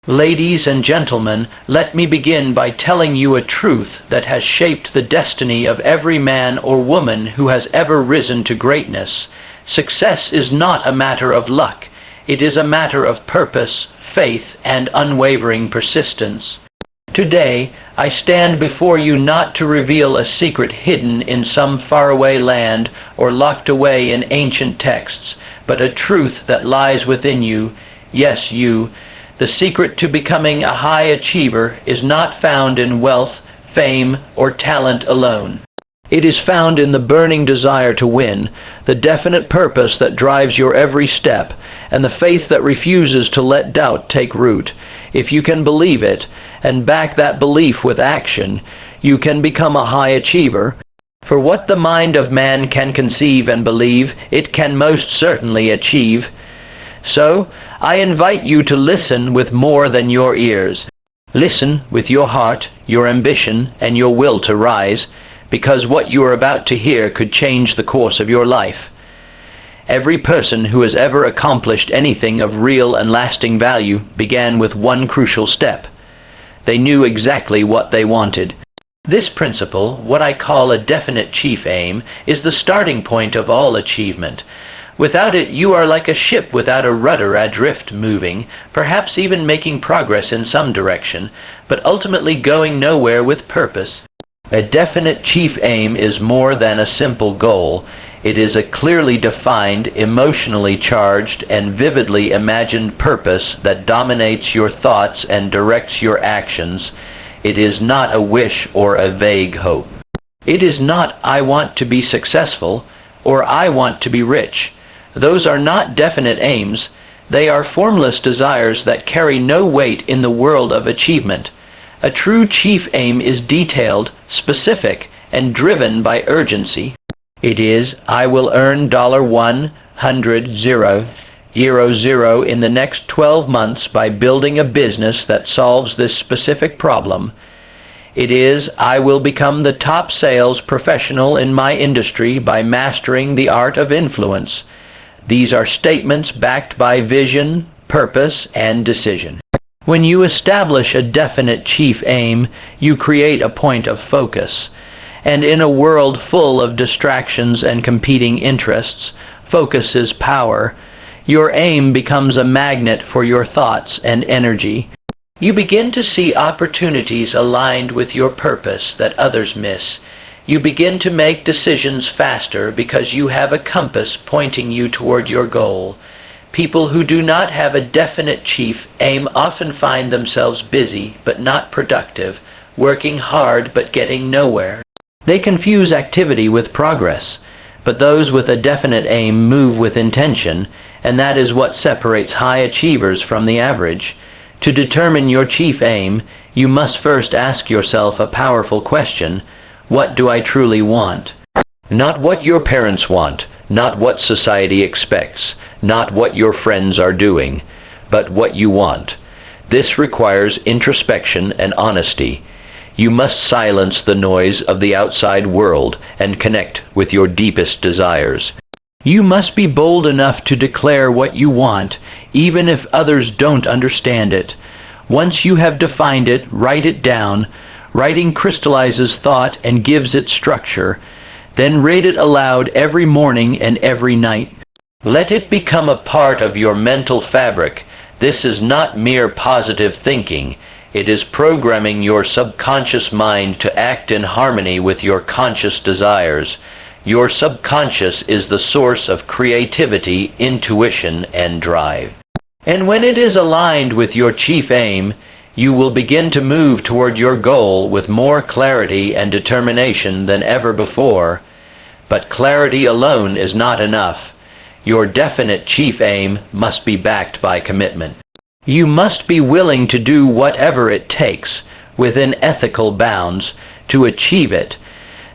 Ladies and gentlemen, let me begin by telling you a truth that has shaped the destiny of every man or woman who has ever risen to greatness. Success is not a matter of luck. It is a matter of purpose, faith, and unwavering persistence. Today, I stand before you not to reveal a secret hidden in some faraway land or locked away in ancient texts, but a truth that lies within you. Yes, you. The secret to becoming a high achiever is not found in wealth, fame, or talent alone. It is found in the burning desire to win, the definite purpose that drives your every step, and the faith that refuses to let doubt take root. If you can believe it, and back that belief with action, you can become a high achiever. For what the mind of man can conceive and believe, it can most certainly achieve. So, I invite you to listen with more than your ears. Listen with your heart, your ambition, and your will to rise, because what you are about to hear could change the course of your life. Every person who has ever accomplished anything of real and lasting value began with one crucial step. They knew exactly what they wanted. This principle, what I call a definite chief aim, is the starting point of all achievement. Without it, you are like a ship without a rudder adrift, moving, perhaps even making progress in some direction, but ultimately going nowhere with purpose. A definite chief aim is more than a simple goal. It is a clearly defined, emotionally charged, and vividly imagined purpose that dominates your thoughts and directs your actions. It is not a wish or a vague hope. It is not, "I want to be successful," or "I want to be rich." Those are not definite aims. They are formless desires that carry no weight in the world of achievement. A true chief aim is detailed, specific, and driven by urgency. It is, "I will earn $100,000 in the next 12 months by building a business that solves this specific problem." It is, "I will become the top sales professional in my industry by mastering the art of influence." These are statements backed by vision, purpose, and decision. When you establish a definite chief aim, you create a point of focus. And in a world full of distractions and competing interests, focus is power. Your aim becomes a magnet for your thoughts and energy. You begin to see opportunities aligned with your purpose that others miss. You begin to make decisions faster because you have a compass pointing you toward your goal. People who do not have a definite chief aim often find themselves busy but not productive, working hard but getting nowhere. They confuse activity with progress, but those with a definite aim move with intention, and that is what separates high achievers from the average. To determine your chief aim, you must first ask yourself a powerful question: what do I truly want? Not what your parents want, not what society expects, not what your friends are doing, but what you want. This requires introspection and honesty. You must silence the noise of the outside world and connect with your deepest desires. You must be bold enough to declare what you want, even if others don't understand it. Once you have defined it, write it down. Writing crystallizes thought and gives it structure. Then read it aloud every morning and every night. Let it become a part of your mental fabric. This is not mere positive thinking. It is programming your subconscious mind to act in harmony with your conscious desires. Your subconscious is the source of creativity, intuition, and drive. And when it is aligned with your chief aim, you will begin to move toward your goal with more clarity and determination than ever before. But clarity alone is not enough. Your definite chief aim must be backed by commitment. You must be willing to do whatever it takes, within ethical bounds, to achieve it.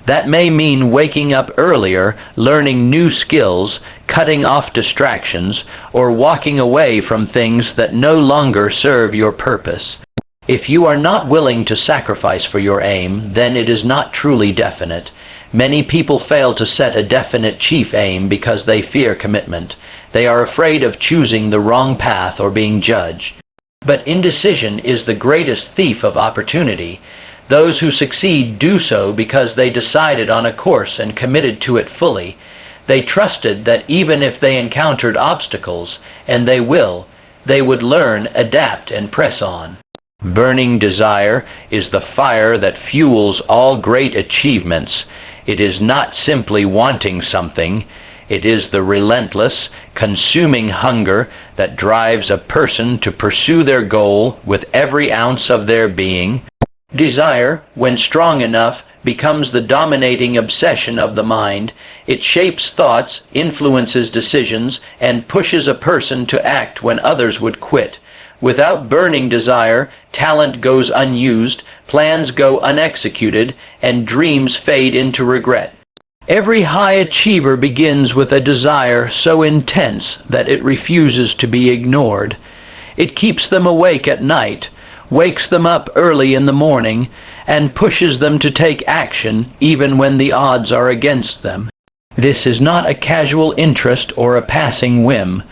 That may mean waking up earlier, learning new skills, cutting off distractions, or walking away from things that no longer serve your purpose. If you are not willing to sacrifice for your aim, then it is not truly definite. Many people fail to set a definite chief aim because they fear commitment. They are afraid of choosing the wrong path or being judged. But indecision is the greatest thief of opportunity. Those who succeed do so because they decided on a course and committed to it fully. They trusted that even if they encountered obstacles, and they will, they would learn, adapt, and press on. Burning desire is the fire that fuels all great achievements. It is not simply wanting something. It is the relentless, consuming hunger that drives a person to pursue their goal with every ounce of their being. Desire, when strong enough, becomes the dominating obsession of the mind. It shapes thoughts, influences decisions, and pushes a person to act when others would quit. Without burning desire, talent goes unused, plans go unexecuted, and dreams fade into regret. Every high achiever begins with a desire so intense that it refuses to be ignored. It keeps them awake at night, wakes them up early in the morning, and pushes them to take action even when the odds are against them. This is not a casual interest or a passing whim.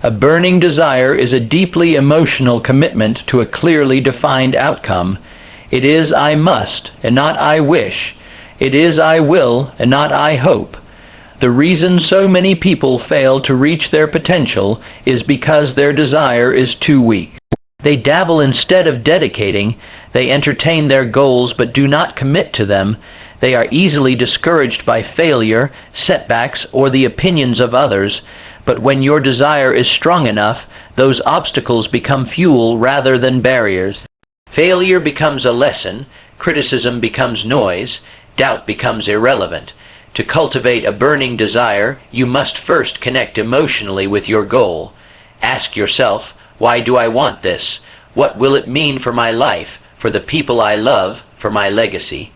A burning desire is a deeply emotional commitment to a clearly defined outcome. It is I must, and not I wish. It is I will, and not I hope. The reason so many people fail to reach their potential is because their desire is too weak. They dabble instead of dedicating. They entertain their goals but do not commit to them. They are easily discouraged by failure, setbacks, or the opinions of others. But when your desire is strong enough, those obstacles become fuel rather than barriers. Failure becomes a lesson, criticism becomes noise, doubt becomes irrelevant. To cultivate a burning desire, you must first connect emotionally with your goal. Ask yourself, why do I want this? What will it mean for my life, for the people I love, for my legacy?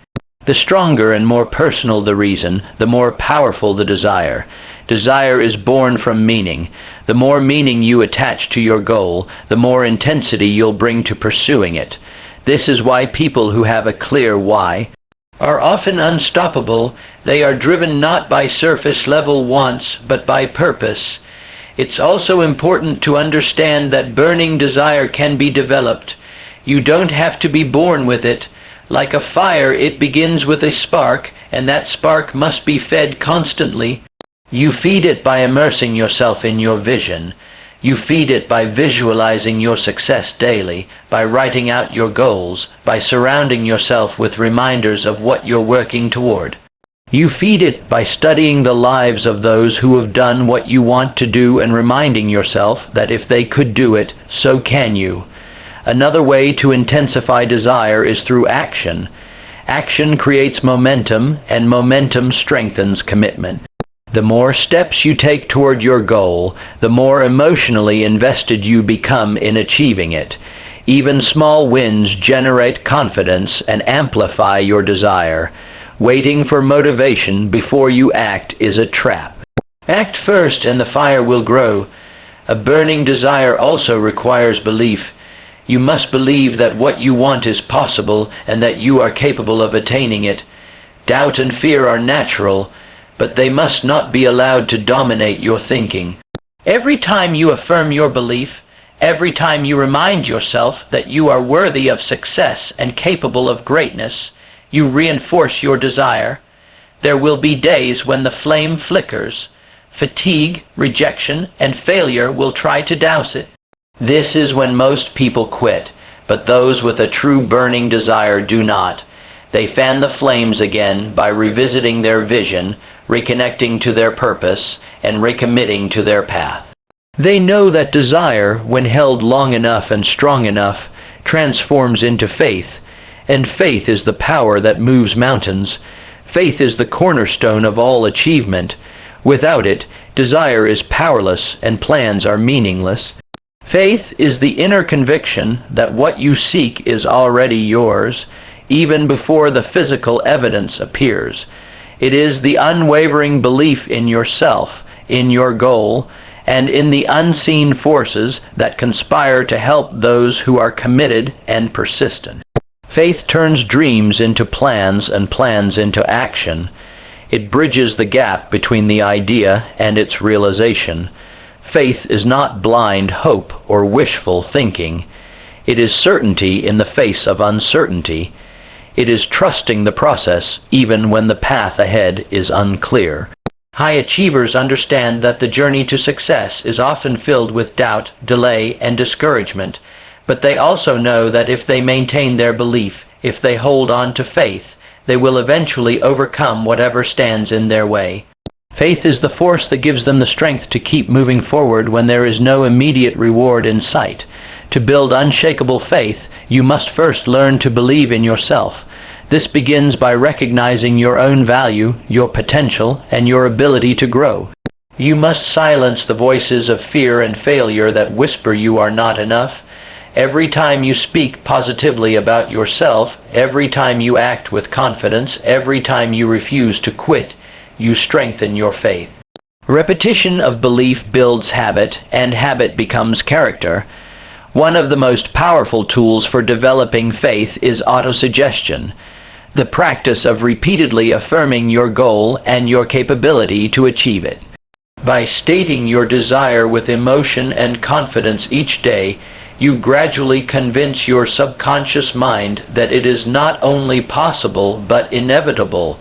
The stronger and more personal the reason, the more powerful the desire. Desire is born from meaning. The more meaning you attach to your goal, the more intensity you'll bring to pursuing it. This is why people who have a clear why are often unstoppable. They are driven not by surface-level wants, but by purpose. It's also important to understand that burning desire can be developed. You don't have to be born with it. Like a fire, it begins with a spark, and that spark must be fed constantly. You feed it by immersing yourself in your vision. You feed it by visualizing your success daily, by writing out your goals, by surrounding yourself with reminders of what you're working toward. You feed it by studying the lives of those who have done what you want to do and reminding yourself that if they could do it, so can you. Another way to intensify desire is through action. Action creates momentum, and momentum strengthens commitment. The more steps you take toward your goal, the more emotionally invested you become in achieving it. Even small wins generate confidence and amplify your desire. Waiting for motivation before you act is a trap. Act first and the fire will grow. A burning desire also requires belief. You must believe that what you want is possible and that you are capable of attaining it. Doubt and fear are natural, but they must not be allowed to dominate your thinking. Every time you affirm your belief, every time you remind yourself that you are worthy of success and capable of greatness, you reinforce your desire. There will be days when the flame flickers. Fatigue, rejection, and failure will try to douse it. This is when most people quit, but those with a true burning desire do not. They fan the flames again by revisiting their vision, reconnecting to their purpose, and recommitting to their path. They know that desire, when held long enough and strong enough, transforms into faith, and faith is the power that moves mountains. Faith is the cornerstone of all achievement. Without it, desire is powerless and plans are meaningless. Faith is the inner conviction that what you seek is already yours, even before the physical evidence appears. It is the unwavering belief in yourself, in your goal, and in the unseen forces that conspire to help those who are committed and persistent. Faith turns dreams into plans and plans into action. It bridges the gap between the idea and its realization. Faith is not blind hope or wishful thinking. It is certainty in the face of uncertainty. It is trusting the process even when the path ahead is unclear. High achievers understand that the journey to success is often filled with doubt, delay, and discouragement, but they also know that if they maintain their belief, if they hold on to faith, they will eventually overcome whatever stands in their way. Faith is the force that gives them the strength to keep moving forward when there is no immediate reward in sight. To build unshakable faith, you must first learn to believe in yourself. This begins by recognizing your own value, your potential, and your ability to grow. You must silence the voices of fear and failure that whisper you are not enough. Every time you speak positively about yourself, every time you act with confidence, every time you refuse to quit, you strengthen your faith. Repetition of belief builds habit, and habit becomes character. One of the most powerful tools for developing faith is autosuggestion, the practice of repeatedly affirming your goal and your capability to achieve it. By stating your desire with emotion and confidence each day, you gradually convince your subconscious mind that it is not only possible but inevitable.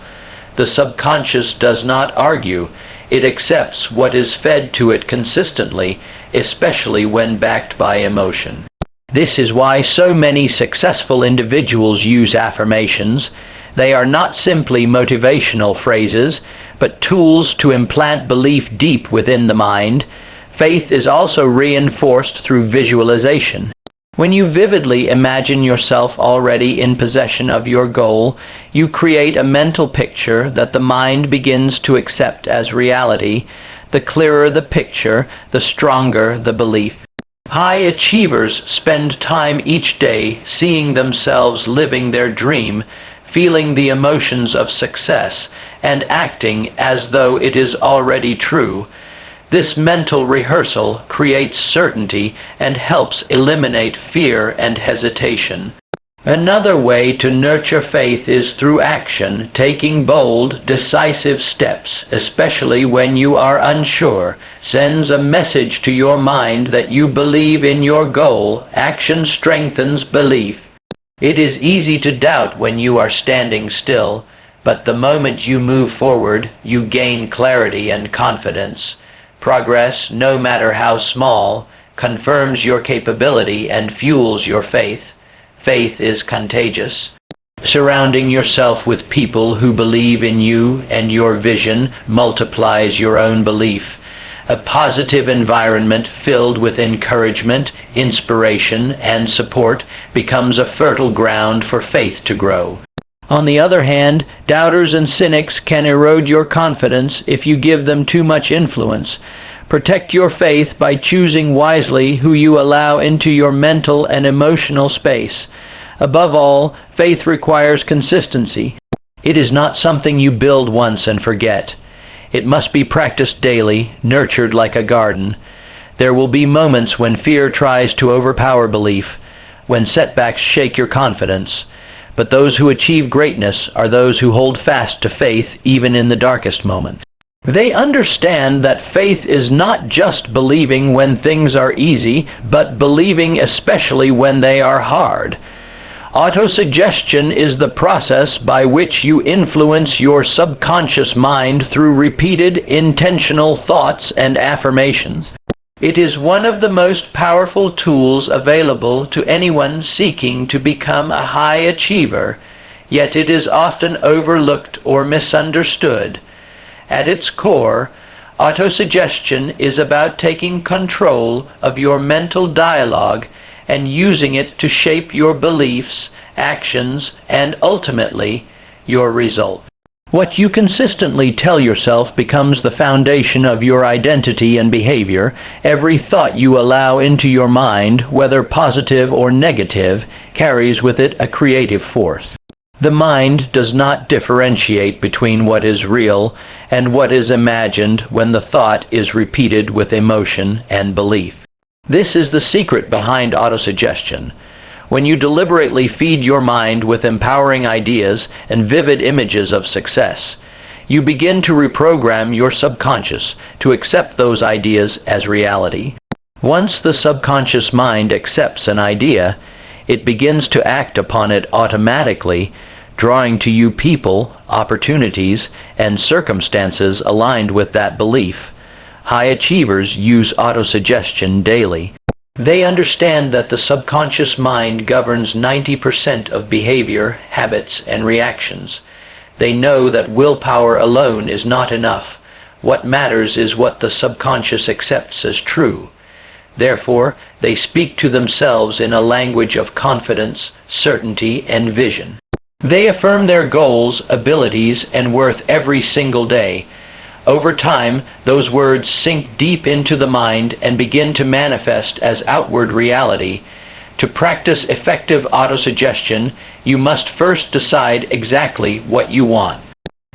The subconscious does not argue. It accepts what is fed to it consistently, especially when backed by emotion. This is why so many successful individuals use affirmations. They are not simply motivational phrases, but tools to implant belief deep within the mind. Faith is also reinforced through visualization. When you vividly imagine yourself already in possession of your goal, you create a mental picture that the mind begins to accept as reality. The clearer the picture, the stronger the belief. High achievers spend time each day seeing themselves living their dream, feeling the emotions of success, and acting as though it is already true. This mental rehearsal creates certainty and helps eliminate fear and hesitation. Another way to nurture faith is through action, taking bold, decisive steps, especially when you are unsure, sends a message to your mind that you believe in your goal. Action strengthens belief. It is easy to doubt when you are standing still, but the moment you move forward, you gain clarity and confidence. Progress, no matter how small, confirms your capability and fuels your faith. Faith is contagious. Surrounding yourself with people who believe in you and your vision multiplies your own belief. A positive environment filled with encouragement, inspiration, and support becomes a fertile ground for faith to grow. On the other hand, doubters and cynics can erode your confidence if you give them too much influence. Protect your faith by choosing wisely who you allow into your mental and emotional space. Above all, faith requires consistency. It is not something you build once and forget. It must be practiced daily, nurtured like a garden. There will be moments when fear tries to overpower belief, when setbacks shake your confidence. But those who achieve greatness are those who hold fast to faith even in the darkest moments. They understand that faith is not just believing when things are easy, but believing especially when they are hard. Autosuggestion is the process by which you influence your subconscious mind through repeated, intentional thoughts and affirmations. It is one of the most powerful tools available to anyone seeking to become a high achiever, yet it is often overlooked or misunderstood. At its core, autosuggestion is about taking control of your mental dialogue and using it to shape your beliefs, actions, and ultimately, your results. What you consistently tell yourself becomes the foundation of your identity and behavior. Every thought you allow into your mind, whether positive or negative, carries with it a creative force. The mind does not differentiate between what is real and what is imagined when the thought is repeated with emotion and belief. This is the secret behind autosuggestion. When you deliberately feed your mind with empowering ideas and vivid images of success, you begin to reprogram your subconscious to accept those ideas as reality. Once the subconscious mind accepts an idea, it begins to act upon it automatically, drawing to you people, opportunities, and circumstances aligned with that belief. High achievers use autosuggestion daily. They understand that the subconscious mind governs 90% of behavior, habits, and reactions. They know that willpower alone is not enough. What matters is what the subconscious accepts as true. Therefore, they speak to themselves in a language of confidence, certainty, and vision. They affirm their goals, abilities, and worth every single day. Over time, those words sink deep into the mind and begin to manifest as outward reality. To practice effective autosuggestion, you must first decide exactly what you want.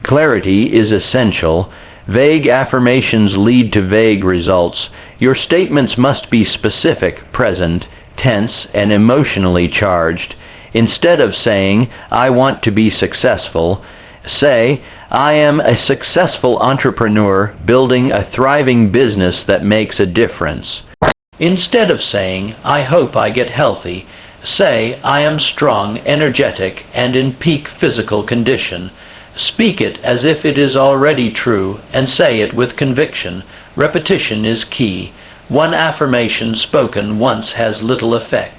Clarity is essential. Vague affirmations lead to vague results. Your statements must be specific, present, tense, and emotionally charged. Instead of saying, "I want to be successful," say, "I am a successful entrepreneur building a thriving business that makes a difference." Instead of saying, "I hope I get healthy," say, "I am strong, energetic, and in peak physical condition." Speak it as if it is already true, and say it with conviction. Repetition is key. One affirmation spoken once has little effect.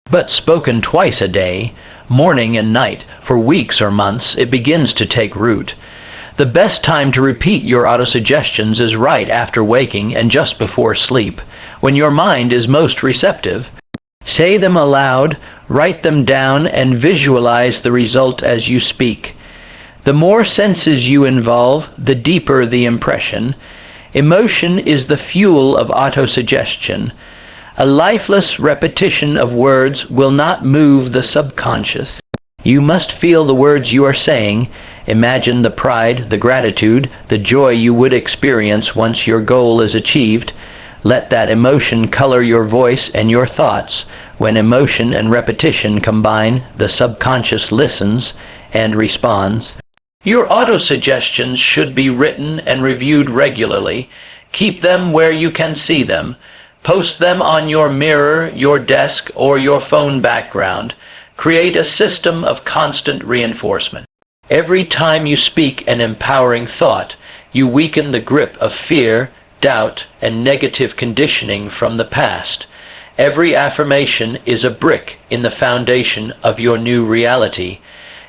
But spoken twice a day, morning and night, for weeks or months, it begins to take root. The best time to repeat your autosuggestions is right after waking and just before sleep, when your mind is most receptive. Say them aloud, write them down, and visualize the result as you speak. The more senses you involve, the deeper the impression. Emotion is the fuel of autosuggestion. A lifeless repetition of words will not move the subconscious. You must feel the words you are saying. Imagine the pride, the gratitude, the joy you would experience once your goal is achieved. Let that emotion color your voice and your thoughts. When emotion and repetition combine, the subconscious listens and responds. Your autosuggestions should be written and reviewed regularly. Keep them where you can see them. Post them on your mirror, your desk, or your phone background. Create a system of constant reinforcement. Every time you speak an empowering thought, you weaken the grip of fear, doubt, and negative conditioning from the past. Every affirmation is a brick in the foundation of your new reality.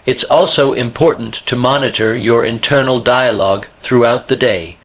It's also important to monitor your internal dialogue throughout the day.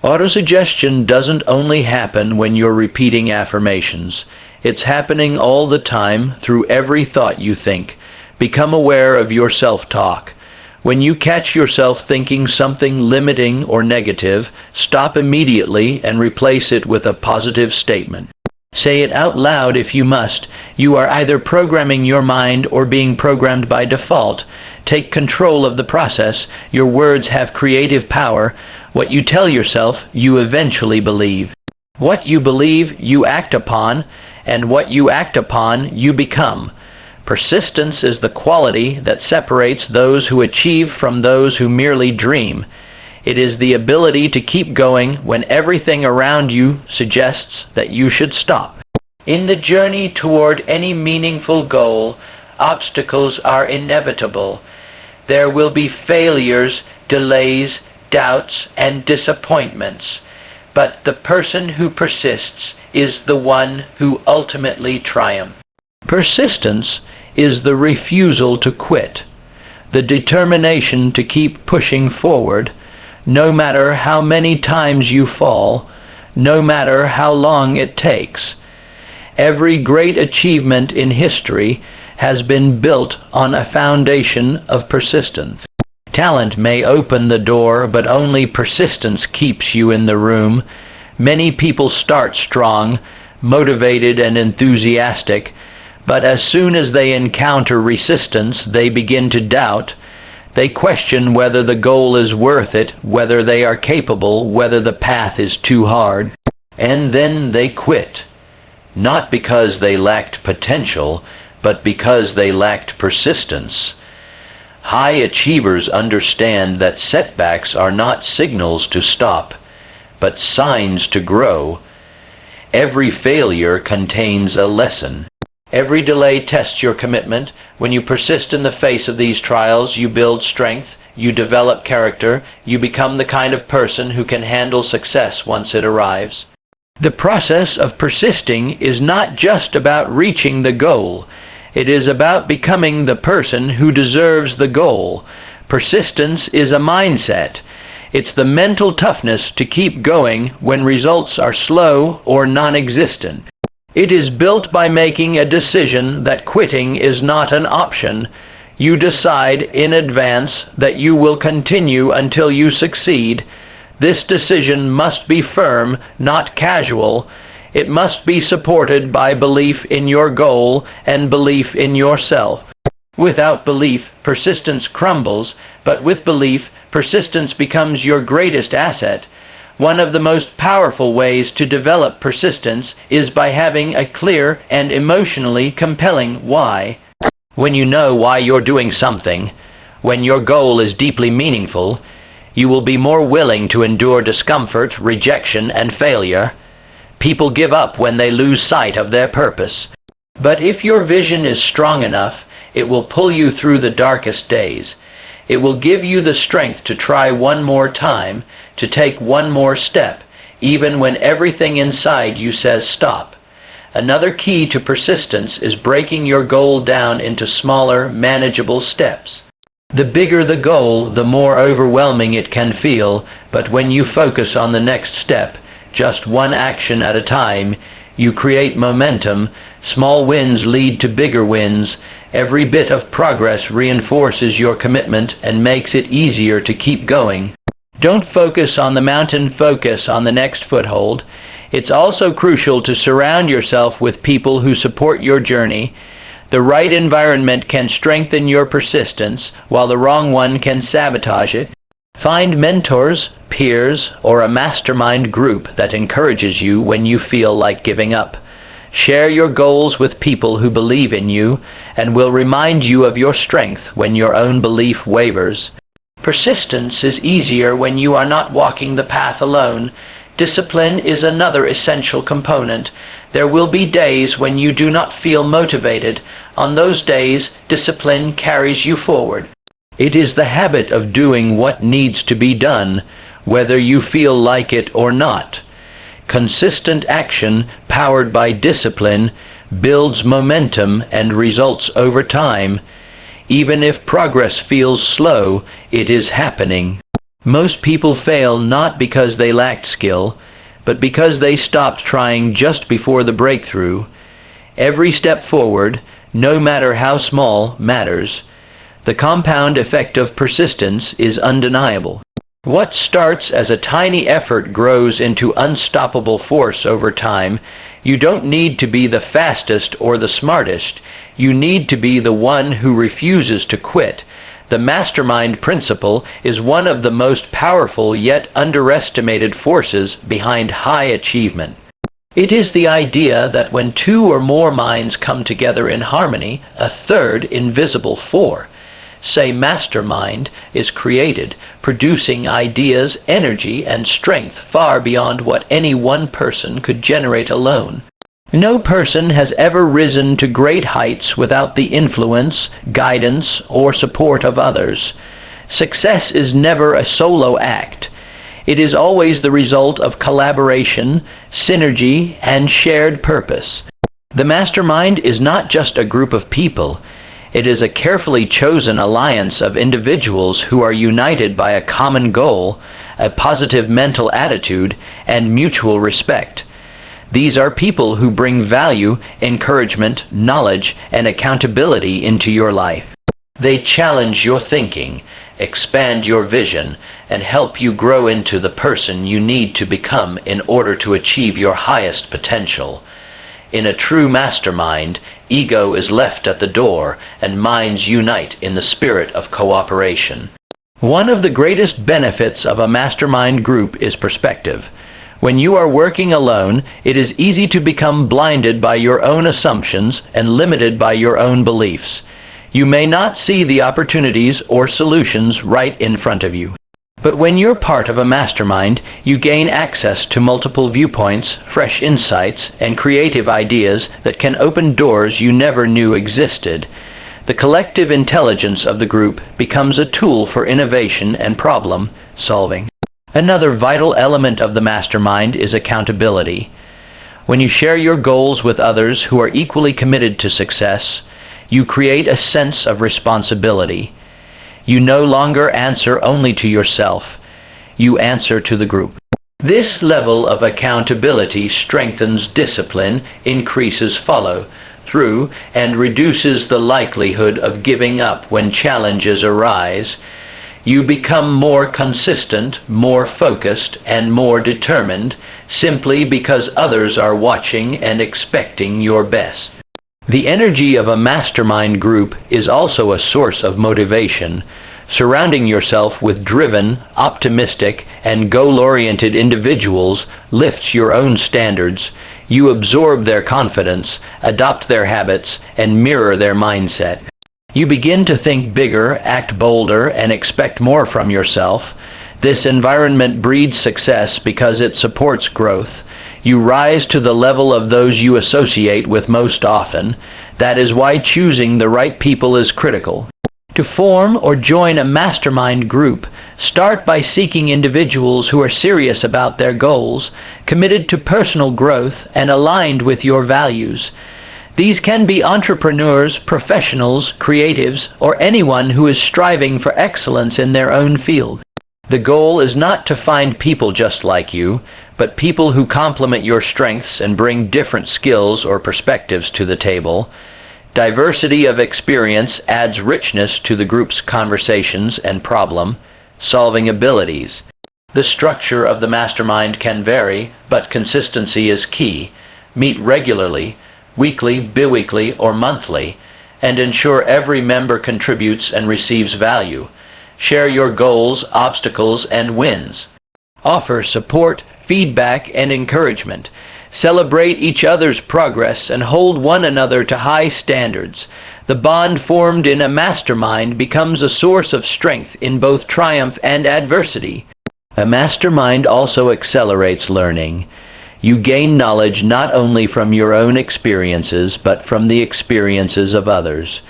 Autosuggestion doesn't only happen when you're repeating affirmations. It's happening all the time through every thought you think. Become aware of your self-talk. When you catch yourself thinking something limiting or negative, stop immediately and replace it with a positive statement. Say it out loud if you must. You are either programming your mind or being programmed by default. Take control of the process. Your words have creative power. What you tell yourself, you eventually believe. What you believe, you act upon, and what you act upon, you become. Persistence is the quality that separates those who achieve from those who merely dream. It is the ability to keep going when everything around you suggests that you should stop. In the journey toward any meaningful goal, obstacles are inevitable. There will be failures, delays, doubts, and disappointments. But the person who persists is the one who ultimately triumphs. Persistence is the refusal to quit, the determination to keep pushing forward, no matter how many times you fall, no matter how long it takes. Every great achievement in history has been built on a foundation of persistence. Talent may open the door, but only persistence keeps you in the room. Many people start strong, motivated and enthusiastic, but as soon as they encounter resistance, they begin to doubt. They question whether the goal is worth it, whether they are capable, whether the path is too hard. And then they quit. Not because they lacked potential, but because they lacked persistence. High achievers understand that setbacks are not signals to stop, but signs to grow. Every failure contains a lesson. Every delay tests your commitment. When you persist in the face of these trials, you build strength, you develop character, you become the kind of person who can handle success once it arrives. The process of persisting is not just about reaching the goal. It is about becoming the person who deserves the goal. Persistence is a mindset. It's the mental toughness to keep going when results are slow or non-existent. It is built by making a decision that quitting is not an option. You decide in advance that you will continue until you succeed. This decision must be firm, not casual. It must be supported by belief in your goal and belief in yourself. Without belief, persistence crumbles, but with belief, persistence becomes your greatest asset. One of the most powerful ways to develop persistence is by having a clear and emotionally compelling why. When you know why you're doing something, when your goal is deeply meaningful, you will be more willing to endure discomfort, rejection, and failure. People give up when they lose sight of their purpose. But if your vision is strong enough, it will pull you through the darkest days. It will give you the strength to try one more time, to take one more step, even when everything inside you says stop. Another key to persistence is breaking your goal down into smaller, manageable steps. The bigger the goal, the more overwhelming it can feel, but when you focus on the next step, just one action at a time, you create momentum. Small wins lead to bigger wins. Every bit of progress reinforces your commitment and makes it easier to keep going. Don't focus on the mountain, focus on the next foothold. It's also crucial to surround yourself with people who support your journey. The right environment can strengthen your persistence, while the wrong one can sabotage it. Find mentors, peers, or a mastermind group that encourages you when you feel like giving up. Share your goals with people who believe in you and will remind you of your strength when your own belief wavers. Persistence is easier when you are not walking the path alone. Discipline is another essential component. There will be days when you do not feel motivated. On those days, discipline carries you forward. It is the habit of doing what needs to be done, whether you feel like it or not. Consistent action, powered by discipline, builds momentum and results over time. Even if progress feels slow, it is happening. Most people fail not because they lacked skill, but because they stopped trying just before the breakthrough. Every step forward, no matter how small, matters. The compound effect of persistence is undeniable. What starts as a tiny effort grows into unstoppable force over time. You don't need to be the fastest or the smartest. You need to be the one who refuses to quit. The mastermind principle is one of the most powerful yet underestimated forces behind high achievement. It is the idea that when two or more minds come together in harmony, a third invisible force, say mastermind, is created, producing ideas, energy, and strength far beyond what any one person could generate alone. No person has ever risen to great heights without the influence, guidance, or support of others. Success is never a solo act. It is always the result of collaboration, synergy, and shared purpose. The mastermind is not just a group of people. It is a carefully chosen alliance of individuals who are united by a common goal, a positive mental attitude, and mutual respect. These are people who bring value, encouragement, knowledge, and accountability into your life. They challenge your thinking, expand your vision, and help you grow into the person you need to become in order to achieve your highest potential. In a true mastermind, ego is left at the door and minds unite in the spirit of cooperation. One of the greatest benefits of a mastermind group is perspective. When you are working alone, it is easy to become blinded by your own assumptions and limited by your own beliefs. You may not see the opportunities or solutions right in front of you. But when you're part of a mastermind, you gain access to multiple viewpoints, fresh insights, and creative ideas that can open doors you never knew existed. The collective intelligence of the group becomes a tool for innovation and problem solving. Another vital element of the mastermind is accountability. When you share your goals with others who are equally committed to success, you create a sense of responsibility. You no longer answer only to yourself. You answer to the group. This level of accountability strengthens discipline, increases follow-through, and reduces the likelihood of giving up when challenges arise. You become more consistent, more focused, and more determined simply because others are watching and expecting your best. The energy of a mastermind group is also a source of motivation. Surrounding yourself with driven, optimistic, and goal-oriented individuals lifts your own standards. You absorb their confidence, adopt their habits, and mirror their mindset. You begin to think bigger, act bolder, and expect more from yourself. This environment breeds success because it supports growth. You rise to the level of those you associate with most often. That is why choosing the right people is critical. To form or join a mastermind group, start by seeking individuals who are serious about their goals, committed to personal growth, and aligned with your values. These can be entrepreneurs, professionals, creatives, or anyone who is striving for excellence in their own field. The goal is not to find people just like you, but people who complement your strengths and bring different skills or perspectives to the table. Diversity of experience adds richness to the group's conversations and problem-solving abilities. The structure of the mastermind can vary, but consistency is key. Meet regularly, weekly, bi-weekly, or monthly, and ensure every member contributes and receives value. Share your goals, obstacles, and wins. Offer support, feedback, and encouragement. Celebrate each other's progress and hold one another to high standards. The bond formed in a mastermind becomes a source of strength in both triumph and adversity. A mastermind also accelerates learning. You gain knowledge not only from your own experiences, but from the experiences of others.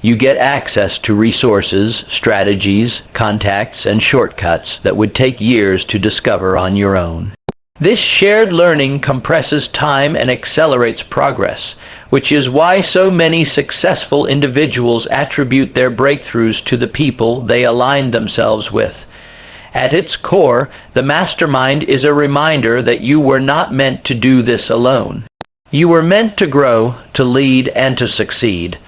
You get access to resources, strategies, contacts, and shortcuts that would take years to discover on your own. This shared learning compresses time and accelerates progress, which is why so many successful individuals attribute their breakthroughs to the people they align themselves with. At its core, the mastermind is a reminder that you were not meant to do this alone. You were meant to grow, to lead, and to succeed,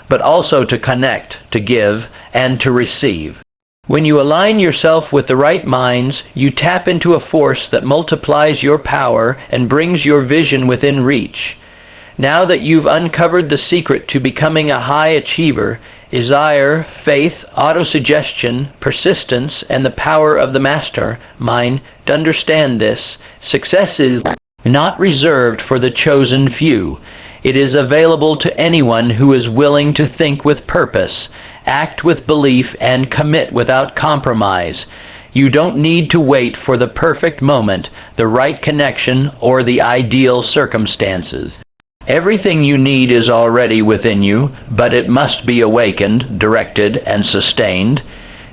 but also to connect, to give, and to receive. When you align yourself with the right minds, you tap into a force that multiplies your power and brings your vision within reach. Now that you've uncovered the secret to becoming a high achiever, desire, faith, autosuggestion, persistence, and the power of the mastermind, to understand this, success is not reserved for the chosen few. It is available to anyone who is willing to think with purpose, act with belief, and commit without compromise. You don't need to wait for the perfect moment, the right connection, or the ideal circumstances. Everything you need is already within you, but it must be awakened, directed, and sustained.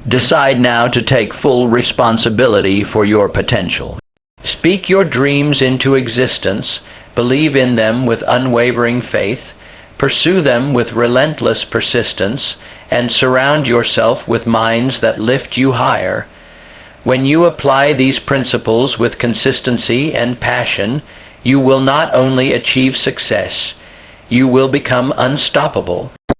Decide now to take full responsibility for your potential. Speak your dreams into existence. Believe in them with unwavering faith, pursue them with relentless persistence, and surround yourself with minds that lift you higher. When you apply these principles with consistency and passion, you will not only achieve success, you will become unstoppable.